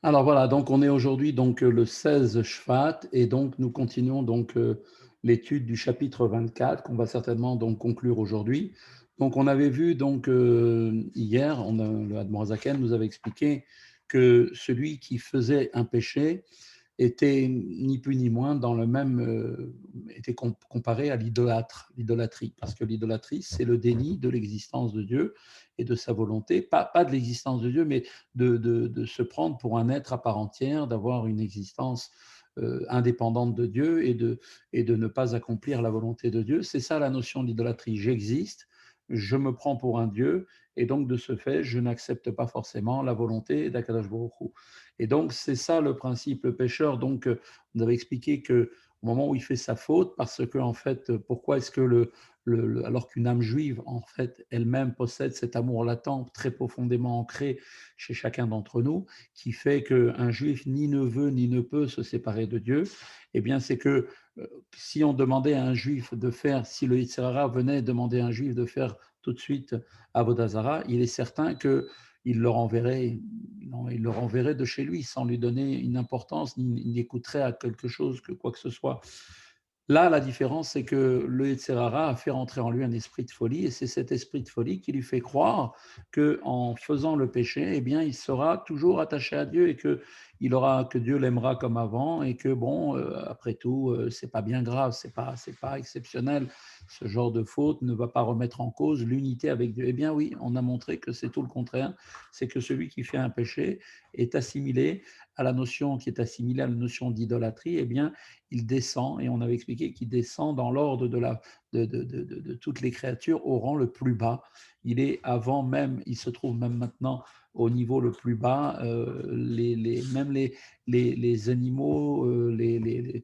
Alors voilà, donc on est aujourd'hui donc le 16 Shvat et donc nous continuons donc l'étude du chapitre 24 qu'on va certainement donc conclure aujourd'hui. Donc on avait vu donc hier, le Admorazaken nous avait expliqué que celui qui faisait un péché était ni plus ni moins dans le même, était comparé à l'idolâtrie, parce que l'idolâtrie, c'est le déni de l'existence de Dieu et de sa volonté, pas de l'existence de Dieu, mais de se prendre pour un être à part entière, d'avoir une existence indépendante de Dieu et de ne pas accomplir la volonté de Dieu. C'est ça la notion d'idolâtrie. J'existe, je me prends pour un Dieu, et donc de ce fait, je n'accepte pas forcément la volonté d'Akadosh Baruch Hu. Et donc, c'est ça le principe. Le pécheur, donc, on avait expliqué que au moment où il fait sa faute, parce que, en fait, pourquoi est-ce que alors qu'une âme juive, en fait, elle-même possède cet amour latent, très profondément ancré chez chacun d'entre nous, qui fait qu'un juif ni ne veut ni ne peut se séparer de Dieu, eh bien, c'est que si on demandait à un juif de faire, si le Yitzhara venait demander à un juif de faire tout de suite Avodazara, il est certain que il leur enverrait, non, il leur enverrait de chez lui sans lui donner une importance, ni il n'écouterait à quelque chose, que quoi que ce soit. Là, la différence, c'est que le Yetzirara a fait rentrer en lui un esprit de folie, et c'est cet esprit de folie qui lui fait croire qu'en faisant le péché, eh bien, il sera toujours attaché à Dieu et que Dieu l'aimera comme avant, et que bon, après tout, c'est pas bien grave, c'est pas exceptionnel. Ce genre de faute ne va pas remettre en cause l'unité avec Dieu. Eh bien, oui, on a montré que c'est tout le contraire. C'est que celui qui fait un péché est assimilé à la notion qui est assimilée à la notion d'idolâtrie. Eh bien, il descend, et on avait expliqué qu'il descend dans l'ordre de toutes les créatures au rang le plus bas. Il est avant même, il se trouve même maintenant au niveau le plus bas, même les animaux,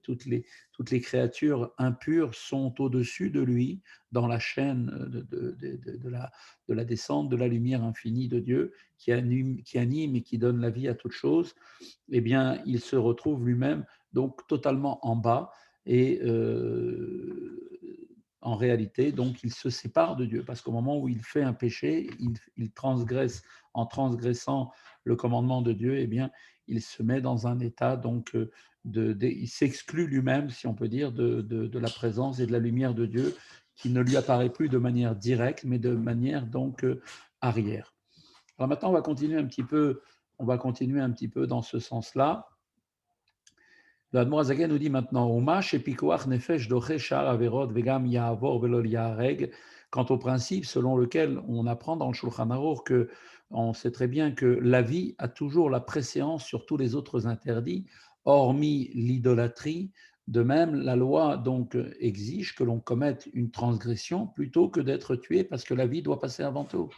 toutes les créatures impures sont au-dessus de lui dans la chaîne de la descente de la lumière infinie de Dieu qui anime et qui donne la vie à toute chose. Eh bien, il se retrouve lui-même donc totalement en bas et en réalité, donc il se sépare de Dieu parce qu'au moment où il fait un péché, il transgresse, en transgressant le commandement de Dieu, eh bien, il se met dans un état donc il s'exclut lui-même, si on peut dire, de la présence et de la lumière de Dieu qui ne lui apparaît plus de manière directe, mais de manière donc arrière. Alors maintenant, on va continuer un petit peu dans ce sens-là. Le Admorazaken nous dit maintenant, quant au principe selon lequel on apprend dans le Shulchan Aruch que on sait très bien que la vie a toujours la préséance sur tous les autres interdits, hormis l'idolâtrie. De même, la loi donc exige que l'on commette une transgression plutôt que d'être tué parce que la vie doit passer avant tout.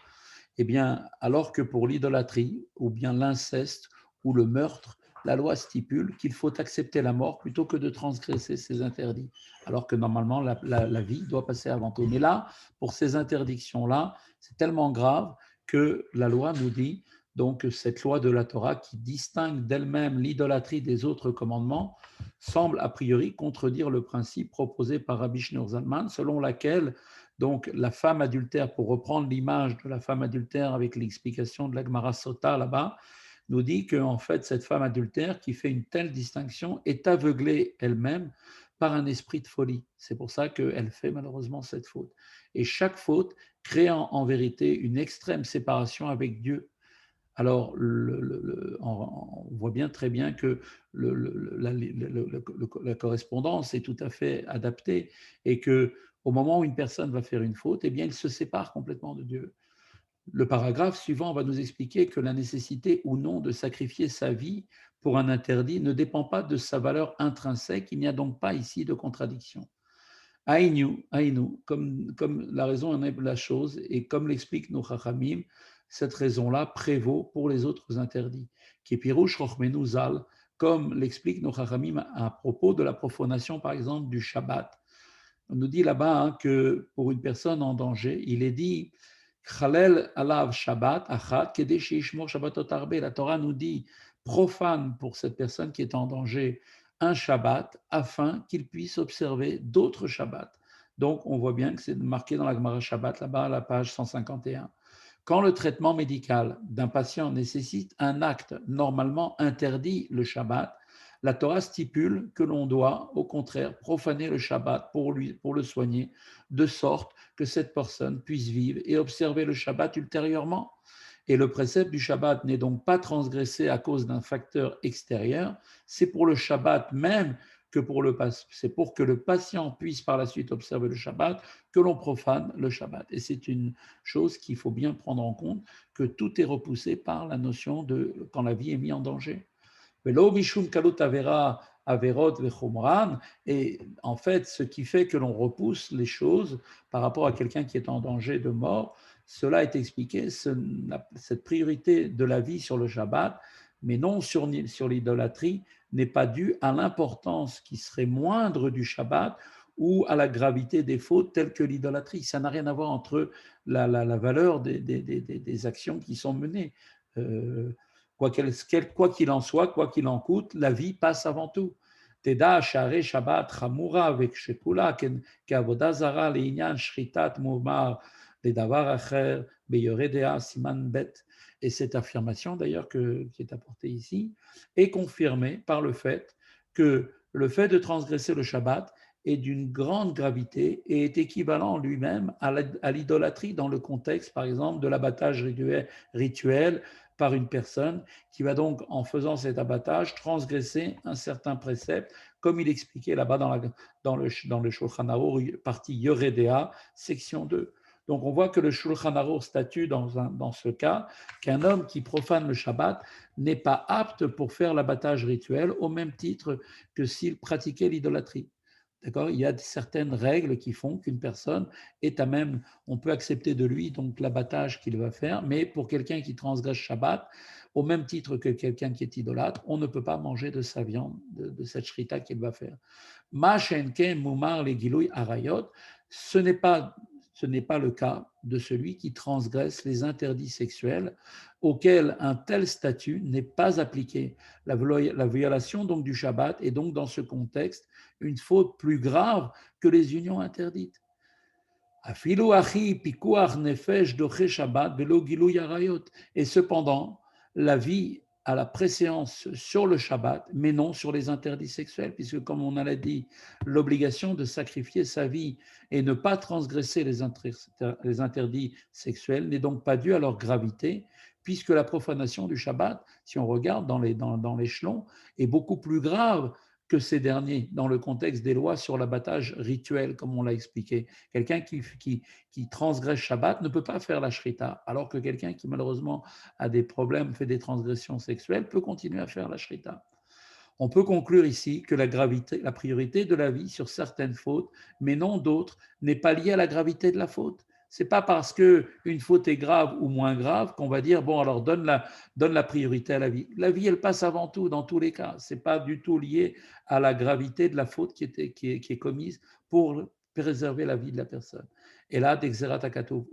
Eh bien, alors que pour l'idolâtrie, ou bien l'inceste, ou le meurtre, la loi stipule qu'il faut accepter la mort plutôt que de transgresser ces interdits, alors que normalement la vie doit passer avant tout. Mais là, pour ces interdictions-là, c'est tellement grave que la loi nous dit, donc cette loi de la Torah qui distingue d'elle-même l'idolâtrie des autres commandements, semble a priori contredire le principe proposé par Rabbi Shneur Zalman, selon laquelle donc la femme adultère, pour reprendre l'image de la femme adultère avec l'explication de la Gemara Sota là-bas, nous dit que en fait cette femme adultère qui fait une telle distinction est aveuglée elle-même par un esprit de folie. C'est pour ça qu'elle fait malheureusement cette faute. Et chaque faute crée en vérité une extrême séparation avec Dieu. Alors, on voit bien très bien que la correspondance est tout à fait adaptée et que au moment où une personne va faire une faute, eh bien, il se sépare complètement de Dieu. Le paragraphe suivant va nous expliquer que la nécessité ou non de sacrifier sa vie pour un interdit ne dépend pas de sa valeur intrinsèque. Il n'y a donc pas ici de contradiction. Aïnou, comme la raison en est la chose, et comme l'explique nos Chachamim, cette raison-là prévaut pour les autres interdits. Qui pirouche rochmenu zal, comme l'explique nos Chachamim à propos de la profanation, par exemple, du Shabbat. On nous dit là-bas hein, que pour une personne en danger, il est dit Chalel alav Shabbat achat kedesh yishmor Shabbatot arbe. La Torah nous dit profane pour cette personne qui est en danger un Shabbat afin qu'il puisse observer d'autres Shabbats. Donc on voit bien que c'est marqué dans la Gemara Shabbat là-bas à la page 151. Quand le traitement médical d'un patient nécessite un acte normalement interdit le Shabbat, la Torah stipule que l'on doit, au contraire, profaner le Shabbat pour le soigner, de sorte que cette personne puisse vivre et observer le Shabbat ultérieurement. Et le précepte du Shabbat n'est donc pas transgressé à cause d'un facteur extérieur, c'est pour le Shabbat même que c'est pour que le patient puisse par la suite observer le Shabbat que l'on profane le Shabbat. Et c'est une chose qu'il faut bien prendre en compte, que tout est repoussé par la notion de quand la vie est mise en danger. Et en fait, ce qui fait que l'on repousse les choses par rapport à quelqu'un qui est en danger de mort, cela est expliqué, cette priorité de la vie sur le Shabbat, mais non sur l'idolâtrie, n'est pas due à l'importance qui serait moindre du Shabbat ou à la gravité des fautes telles que l'idolâtrie. Ça n'a rien à voir entre la valeur des actions qui sont menées. Euh, Quoi qu'il en soit, quoi qu'il en coûte, la vie passe avant tout. Teda share Shabbat chamura avec shekula kavoda zara leinyan shritat mumar ledavar acher beyoredea siman bet. Et cette affirmation d'ailleurs qui est apportée ici est confirmée par le fait que le fait de transgresser le Shabbat est d'une grande gravité et est équivalent lui-même à l'idolâtrie dans le contexte, par exemple, de l'abattage rituel par une personne qui va donc, en faisant cet abattage, transgresser un certain précepte, comme il expliquait là-bas dans le Shulchan Aruch, partie Yoredea, section 2. Donc on voit que le Shulchan Aruch statue dans ce cas qu'un homme qui profane le Shabbat n'est pas apte pour faire l'abattage rituel au même titre que s'il pratiquait l'idolâtrie. D'accord. Il y a certaines règles qui font qu'une personne est à même, on peut accepter de lui donc l'abattage qu'il va faire, mais pour quelqu'un qui transgresse Shabbat, au même titre que quelqu'un qui est idolâtre, on ne peut pas manger de sa viande, de cette shrita qu'il va faire. Ma shenke mumar le gilouy arayot, ce n'est pas le cas de celui qui transgresse les interdits sexuels auxquels un tel statut n'est pas appliqué. La violation donc du Shabbat est donc dans ce contexte une faute plus grave que les unions interdites. Et cependant, la vie a la préséance sur le Shabbat, mais non sur les interdits sexuels, puisque comme on l'a dit, l'obligation de sacrifier sa vie et ne pas transgresser les interdits sexuels n'est donc pas due à leur gravité, puisque la profanation du Shabbat, si on regarde dans l'échelon, est beaucoup plus grave que ces derniers dans le contexte des lois sur l'abattage rituel, comme on l'a expliqué. Quelqu'un qui transgresse Shabbat ne peut pas faire la shrita, alors que quelqu'un qui malheureusement a des problèmes, fait des transgressions sexuelles, peut continuer à faire la shrita. On peut conclure ici que la priorité de la vie sur certaines fautes, mais non d'autres, n'est pas liée à la gravité de la faute. C'est pas parce qu'une faute est grave ou moins grave qu'on va dire, bon, alors donne la priorité à la vie. La vie, elle passe avant tout, dans tous les cas. C'est pas du tout lié à la gravité de la faute qui est commise pour préserver la vie de la personne. Et là, d'exerat akatov,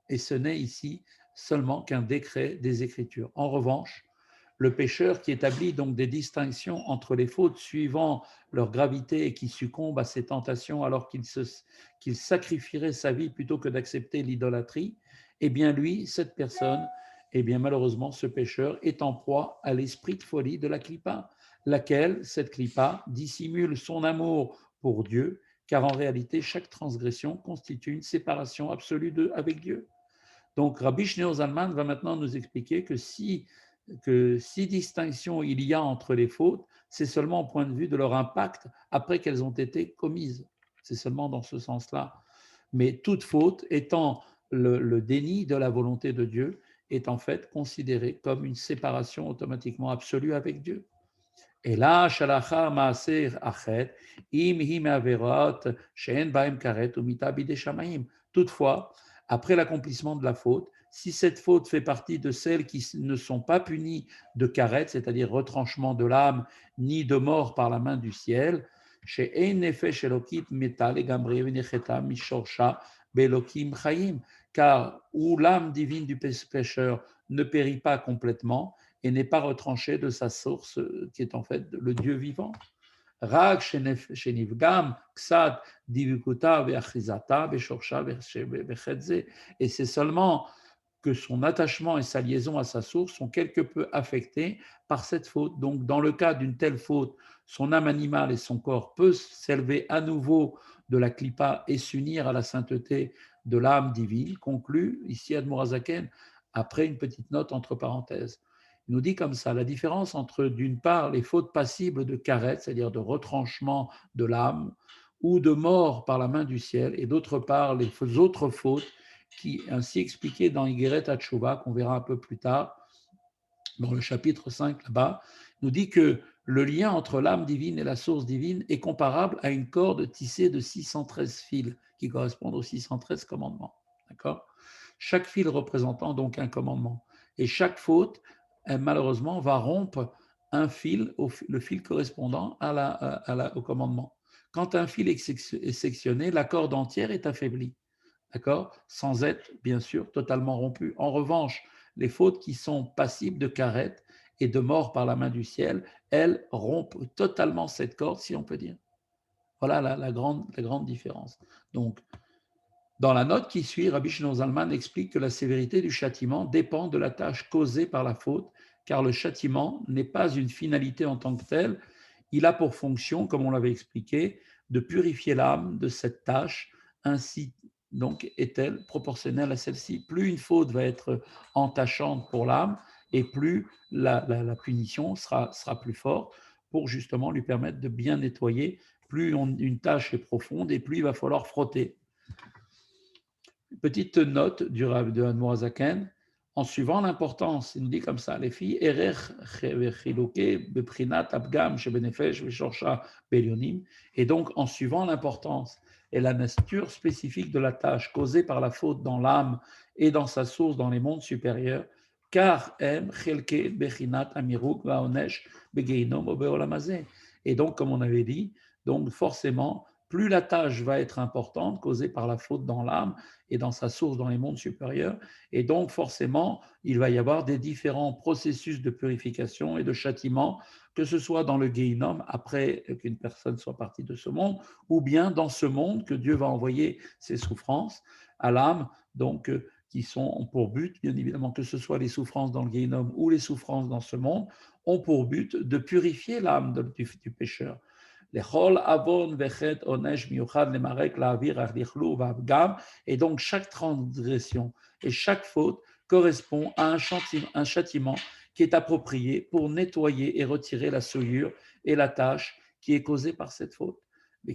et ce n'est ici seulement qu'un décret des Écritures. En revanche, le pécheur qui établit donc des distinctions entre les fautes suivant leur gravité et qui succombe à ces tentations alors qu'il sacrifierait sa vie plutôt que d'accepter l'idolâtrie, eh bien lui, cette personne, eh bien malheureusement, ce pécheur est en proie à l'esprit de folie de la clipa, laquelle, cette clipa, dissimule son amour pour Dieu, car en réalité, chaque transgression constitue une séparation absolue avec Dieu. Donc Rabbi Shneur Zalman va maintenant nous expliquer que si distinction il y a entre les fautes, c'est seulement au point de vue de leur impact après qu'elles ont été commises. C'est seulement dans ce sens-là. Mais toute faute étant le déni de la volonté de Dieu est en fait considérée comme une séparation automatiquement absolue avec Dieu. Et là, shalacha maaser achet, im him averot, she'en baim karet ou mita bideshamaim. Toutefois, après l'accomplissement de la faute, si cette faute fait partie de celles qui ne sont pas punies de karet, c'est-à-dire retranchement de l'âme, ni de mort par la main du ciel, she'en nefesh elokit meta legamri v'necheta mishorsha belokim chayim, car où l'âme divine du pécheur ne périt pas complètement, et n'est pas retranché de sa source, qui est en fait le Dieu vivant. Rag shenivgam ksad divikuta ve'achrizata ve'shorsha ve'chedze. Et c'est seulement que son attachement et sa liaison à sa source sont quelque peu affectés par cette faute. Donc, dans le cas d'une telle faute, son âme animale et son corps peuvent s'élever à nouveau de la clipa et s'unir à la sainteté de l'âme divine, conclut ici Admorazaken, après une petite note entre parenthèses. Il nous dit comme ça, la différence entre d'une part les fautes passibles de karet, c'est-à-dire de retranchement de l'âme, ou de mort par la main du ciel, et d'autre part les autres fautes qui, ainsi expliquées dans Igeret Hatshuva, qu'on verra un peu plus tard, dans le chapitre 5 là-bas, nous dit que le lien entre l'âme divine et la source divine est comparable à une corde tissée de 613 fils, qui correspondent aux 613 commandements. D'accord ? Chaque fil représentant donc un commandement. Et chaque faute, malheureusement, va rompre un fil, le fil correspondant au commandement. Quand un fil est sectionné, la corde entière est affaiblie, d'accord, sans être, bien sûr, totalement rompue. En revanche, les fautes qui sont passibles de karet et de mort par la main du ciel, elles rompent totalement cette corde, si on peut dire. Voilà la grande différence. Donc, dans la note qui suit, Rabbi Shimon Zalman explique que la sévérité du châtiment dépend de la tâche causée par la faute, car le châtiment n'est pas une finalité en tant que telle. Il a pour fonction, comme on l'avait expliqué, de purifier l'âme de cette tâche. Ainsi, donc, est-elle proportionnelle à celle-ci. Plus une faute va être entachante pour l'âme, et plus la punition sera plus forte pour justement lui permettre de bien nettoyer. Plus une tâche est profonde, et plus il va falloir frotter. Petite note du Rav de Admorazaken, en suivant l'importance, il nous dit comme ça, les filles, Erer Chiloke, Beprinat Abgam, Shebenefesh, Veshorsha, Belionim, et donc en suivant l'importance et la nature spécifique de la tâche causée par la faute dans l'âme et dans sa source dans les mondes supérieurs, car em Chelke Bechinat Amiruk Vaonesh Begeinom Obeolamazé. Et donc, comme on avait dit, donc forcément, plus la tâche va être importante, causée par la faute dans l'âme, et dans sa source dans les mondes supérieurs. Et donc, forcément, il va y avoir des différents processus de purification et de châtiment, que ce soit dans le Gehinnom, après qu'une personne soit partie de ce monde, ou bien dans ce monde que Dieu va envoyer ses souffrances à l'âme, donc qui sont pour but, bien évidemment, que ce soit les souffrances dans le Gehinnom ou les souffrances dans ce monde, ont pour but de purifier l'âme du pécheur. Et donc, chaque transgression et chaque faute correspond à un châtiment qui est approprié pour nettoyer et retirer la souillure et la tâche qui est causée par cette faute. De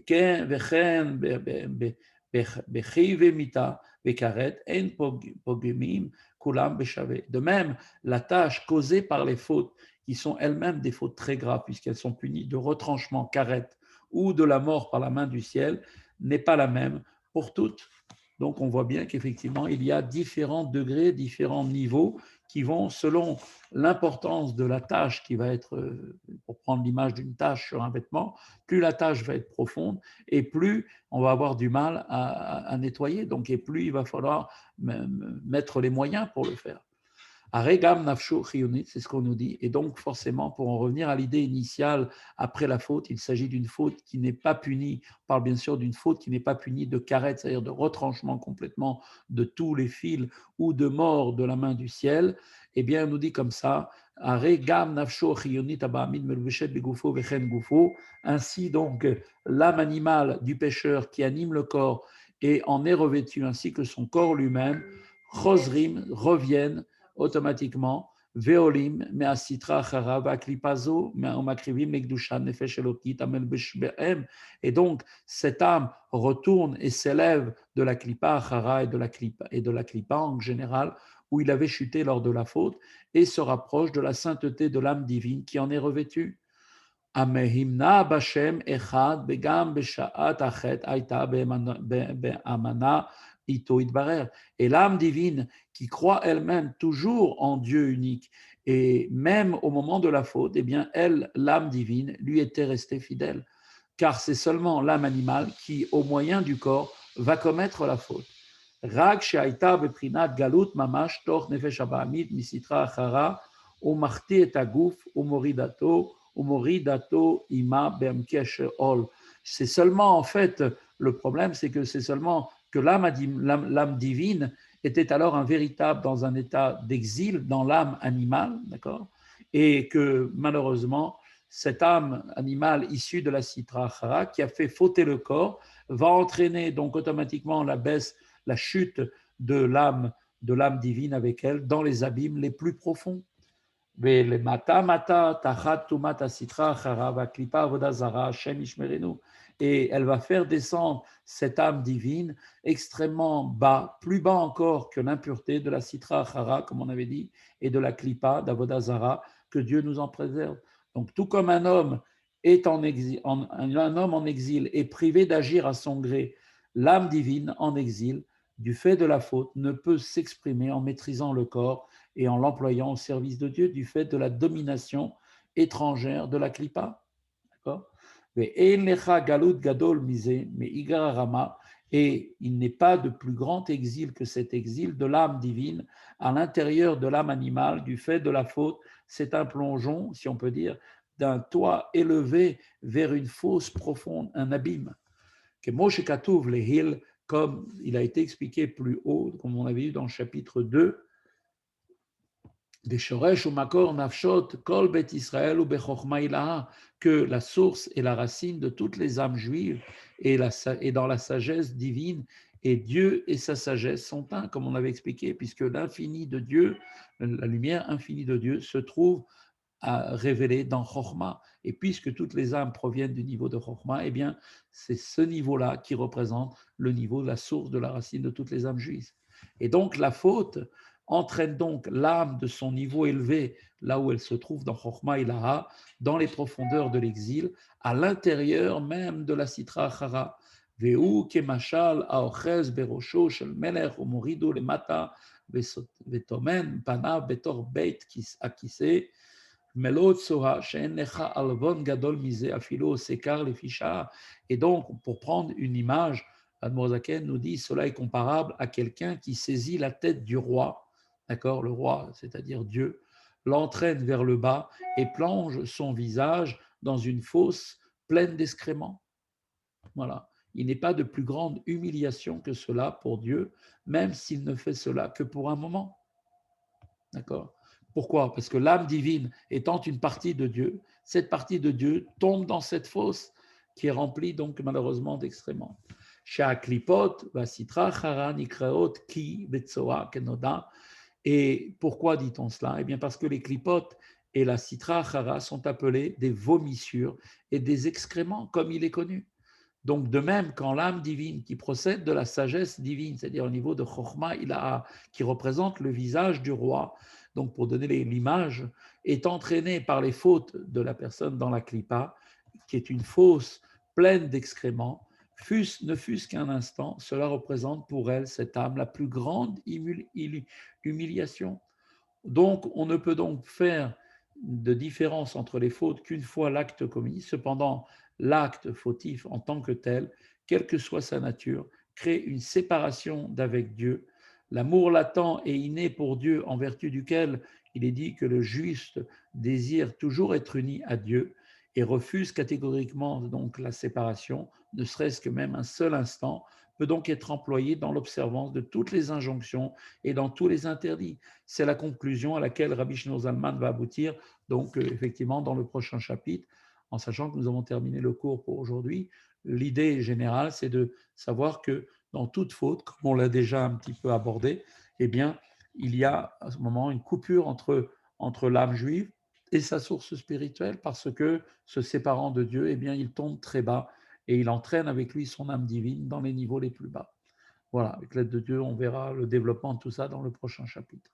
même, la tâche causée par les fautes qui sont elles-mêmes des fautes très graves, puisqu'elles sont punies de retranchement, karet, ou de la mort par la main du ciel, n'est pas la même pour toutes. Donc on voit bien qu'effectivement, il y a différents degrés, différents niveaux qui vont selon l'importance de la tâche qui va être, pour prendre l'image d'une tâche sur un vêtement, plus la tâche va être profonde et plus on va avoir du mal à nettoyer. Donc, et plus il va falloir mettre les moyens pour le faire. Aregam nafsho chiyunit, c'est ce qu'on nous dit. Et donc, forcément, pour en revenir à l'idée initiale, après la faute, il s'agit d'une faute qui n'est pas punie. On parle bien sûr d'une faute qui n'est pas punie de karet, c'est-à-dire de retranchement complètement de tous les fils ou de mort de la main du ciel. Eh bien, on nous dit comme ça, Aregam nafsho chiyunit abamid melveshet begufo vechen gufo. Ainsi, donc, l'âme animale du pécheur qui anime le corps et en est revêtue, ainsi que son corps lui-même, chosrim, reviennent automatiquement, Veolim, Measitra Charav, Aklipazo, Meomakrivim, Mekdushan, Nefesh Elokit, Amel Beshbehem. Et donc, cette âme retourne et s'élève de la Klipa Chara et de la Klipa en général, où il avait chuté lors de la faute, et se rapproche de la sainteté de l'âme divine qui en est revêtue. Amehimna Bashem Echad, Begam Beshaat Achet, Aita Be'amana. Et l'âme divine qui croit elle-même toujours en Dieu unique, et même au moment de la faute, eh bien, elle, l'âme divine, lui était restée fidèle. Car c'est seulement l'âme animale qui, au moyen du corps, va commettre la faute. Rag she'aita beprinat galut mamash toch nefesh abamid misitra achara umarti et aguf umoridato ima be'amkesh ol. C'est seulement, en fait, le problème, c'est que c'est seulement que l'âme divine était alors dans un état d'exil dans l'âme animale, d'accord, et que malheureusement, cette âme animale issue de la Sitra Achara, qui a fait fauter le corps, va entraîner donc automatiquement la baisse, la chute de l'âme divine avec elle dans les abîmes les plus profonds. Et elle va faire descendre cette âme divine extrêmement bas, plus bas encore que l'impureté de la Sitra Achara, comme on avait dit, et de la Klipa d'Avodazara, que Dieu nous en préserve. Donc, tout comme un homme est en exil, un homme en exil est privé d'agir à son gré, l'âme divine en exil, du fait de la faute, ne peut s'exprimer en maîtrisant le corps et en l'employant au service de Dieu du fait de la domination étrangère de la klipa. D'accord. Et il n'est pas de plus grand exil que cet exil de l'âme divine à l'intérieur de l'âme animale du fait de la faute. C'est un plongeon, si on peut dire, d'un toit élevé vers une fosse profonde, un abîme. Que Moshe Katouv les Hil, comme il a été expliqué plus haut, comme on avait vu dans le chapitre 2, des Shoresh ou Makor Nafshot, Kol Bet Israël ou Bechokma Ilaha, que la source et la racine de toutes les âmes juives et dans la sagesse divine, et Dieu et sa sagesse sont un, comme on avait expliqué, puisque l'infini de Dieu, la lumière infinie de Dieu, se trouve à révéler dans Chokhmah. Et puisque toutes les âmes proviennent du niveau de Chokhmah, eh bien, c'est ce niveau-là qui représente le niveau, la source de la racine de toutes les âmes juives. Et donc, la faute entraîne donc l'âme de son niveau élevé, là où elle se trouve dans Chokhmah et Laha, dans les profondeurs de l'exil, à l'intérieur même de la Sitra Achara. Ve'u kemashal aochez berosho shel melech umorido lemata vetomen panav betor beit akise. Et donc, pour prendre une image, Admorazaken nous dit cela est comparable à quelqu'un qui saisit la tête du roi, d'accord, le roi, c'est-à-dire Dieu, l'entraîne vers le bas et plonge son visage dans une fosse pleine d'excréments. Voilà. Il n'est pas de plus grande humiliation que cela pour Dieu, même s'il ne fait cela que pour un moment. D'accord. Pourquoi? Parce que l'âme divine étant une partie de Dieu, cette partie de Dieu tombe dans cette fosse qui est remplie donc malheureusement d'excréments. Et pourquoi dit-on cela? Eh bien parce que les clipotes et la sitra chara sont appelés des vomissures et des excréments, comme il est connu. Donc, de même, quand l'âme divine qui procède de la sagesse divine, c'est-à-dire au niveau de Chokhmah Ilaha, qui représente le visage du roi, donc pour donner l'image, est entraînée par les fautes de la personne dans la klipa, qui est une fosse pleine d'excréments, ne fût-ce qu'un instant, cela représente pour elle, cette âme, la plus grande humiliation. Donc, on ne peut donc faire de différence entre les fautes qu'une fois l'acte commis. Cependant, l'acte fautif en tant que tel, quelle que soit sa nature, crée une séparation d'avec Dieu. L'amour latent et inné pour Dieu, en vertu duquel il est dit que le juste désire toujours être uni à Dieu et refuse catégoriquement donc la séparation, ne serait-ce que même un seul instant, peut donc être employé dans l'observance de toutes les injonctions et dans tous les interdits. C'est la conclusion à laquelle Rabbi Shlomo Zalman va aboutir, donc effectivement dans le prochain chapitre, en sachant que nous avons terminé le cours pour aujourd'hui. L'idée générale, c'est de savoir que dans toute faute, comme on l'a déjà un petit peu abordé, eh bien, il y a à ce moment une coupure entre l'âme juive et sa source spirituelle, parce que se séparant de Dieu, eh bien, il tombe très bas et il entraîne avec lui son âme divine dans les niveaux les plus bas. Voilà, avec l'aide de Dieu, on verra le développement de tout ça dans le prochain chapitre.